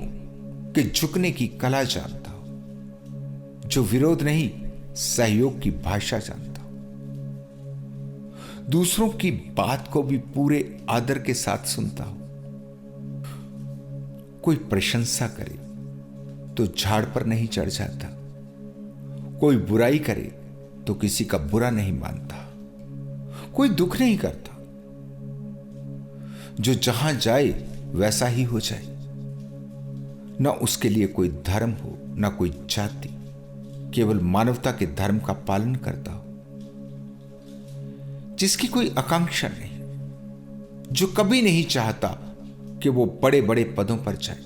कि झुकने की कला जानता हो, जो विरोध नहीं सहयोग की भाषा जानता हो, दूसरों की बात को भी पूरे आदर के साथ सुनता हो, कोई प्रशंसा करे तो झाड़ पर नहीं चढ़ जाता, कोई बुराई करे तो किसी का बुरा नहीं मानता, कोई दुख नहीं करता, जो जहां जाए वैसा ही हो जाए। न उसके लिए कोई धर्म हो, न कोई जाति, केवल मानवता के धर्म का पालन करता हो, जिसकी कोई आकांक्षा नहीं, जो कभी नहीं चाहता कि वो बड़े बड़े पदों पर जाए।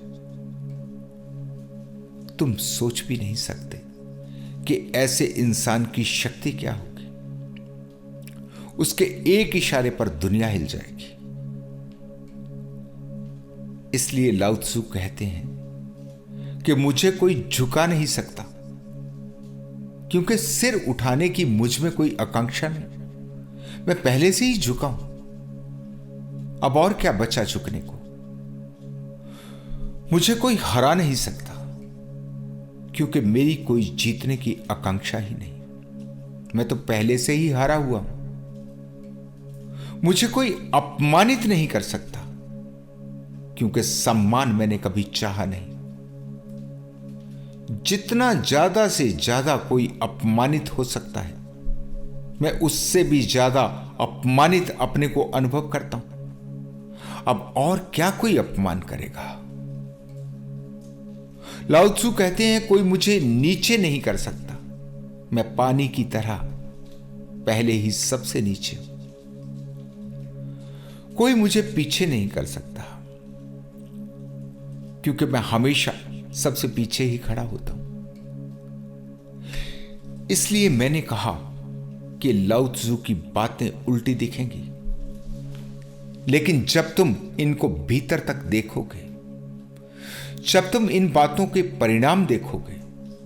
तुम सोच भी नहीं सकते कि ऐसे इंसान की शक्ति क्या होगी। उसके एक इशारे पर दुनिया हिल जाएगी। इसलिए लाओ त्सु कहते हैं कि मुझे कोई झुका नहीं सकता, क्योंकि सिर उठाने की मुझ में कोई आकांक्षा नहीं। मैं पहले से ही झुका हूं, अब और क्या बचा झुकने को। मुझे कोई हरा नहीं सकता, क्योंकि मेरी कोई जीतने की आकांक्षा ही नहीं। मैं तो पहले से ही हारा हुआ हूं। मुझे कोई अपमानित नहीं कर सकता, क्योंकि सम्मान मैंने कभी चाहा नहीं। जितना ज्यादा से ज्यादा कोई अपमानित हो सकता है, मैं उससे भी ज्यादा अपमानित अपने को अनुभव करता हूं। अब और क्या कोई अपमान करेगा। लाओ त्सु कहते हैं कोई मुझे नीचे नहीं कर सकता। मैं पानी की तरह पहले ही सबसे नीचे हूं। कोई मुझे पीछे नहीं कर सकता, क्योंकि मैं हमेशा सबसे पीछे ही खड़ा होता हूं। इसलिए मैंने कहा कि लाओ त्सु की बातें उल्टी दिखेंगी, लेकिन जब तुम इनको भीतर तक देखोगे, जब तुम इन बातों के परिणाम देखोगे,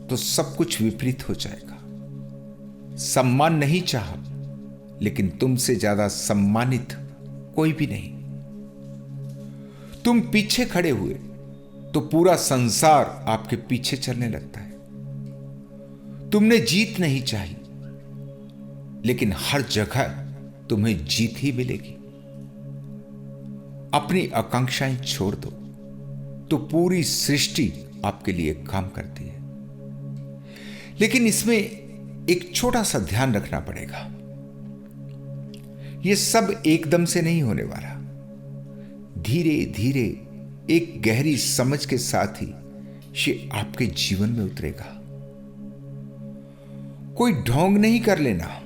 तो सब कुछ विपरीत हो जाएगा। सम्मान नहीं चाहा, लेकिन तुमसे ज्यादा सम्मानित कोई भी नहीं। तुम पीछे खड़े हुए तो पूरा संसार आपके पीछे चलने लगता है। तुमने जीत नहीं चाही, लेकिन हर जगह तुम्हें जीत ही मिलेगी। अपनी आकांक्षाएं छोड़ दो तो पूरी सृष्टि आपके लिए काम करती है। लेकिन इसमें एक छोटा सा ध्यान रखना पड़ेगा। यह सब एकदम से नहीं होने वाला। धीरे धीरे एक गहरी समझ के साथ ही ये आपके जीवन में उतरेगा। कोई ढोंग नहीं कर लेना,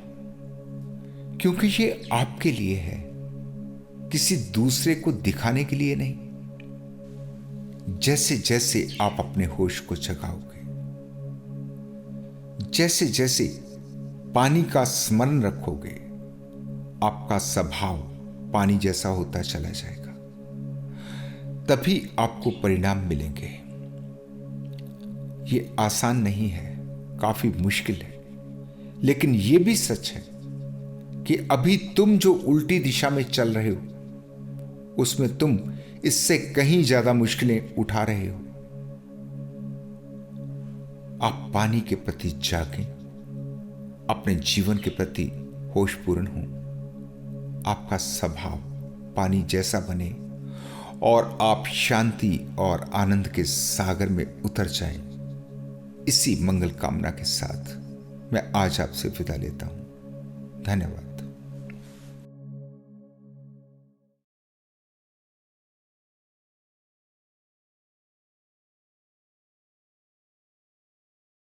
क्योंकि ये आपके लिए है, किसी दूसरे को दिखाने के लिए नहीं। जैसे जैसे आप अपने होश को जगाओगे, जैसे जैसे पानी का स्मरण रखोगे, आपका स्वभाव पानी जैसा होता चला जाएगा। तभी आपको परिणाम मिलेंगे। ये आसान नहीं है, काफी मुश्किल है, लेकिन यह भी सच है कि अभी तुम जो उल्टी दिशा में चल रहे हो, उसमें तुम इससे कहीं ज्यादा मुश्किलें उठा रहे हो। आप पानी के प्रति जागें, अपने जीवन के प्रति होशपूर्ण हो, आपका स्वभाव पानी जैसा बने और आप शांति और आनंद के सागर में उतर जाएं। इसी मंगल कामना के साथ मैं आज आपसे विदा लेता हूं। धन्यवाद।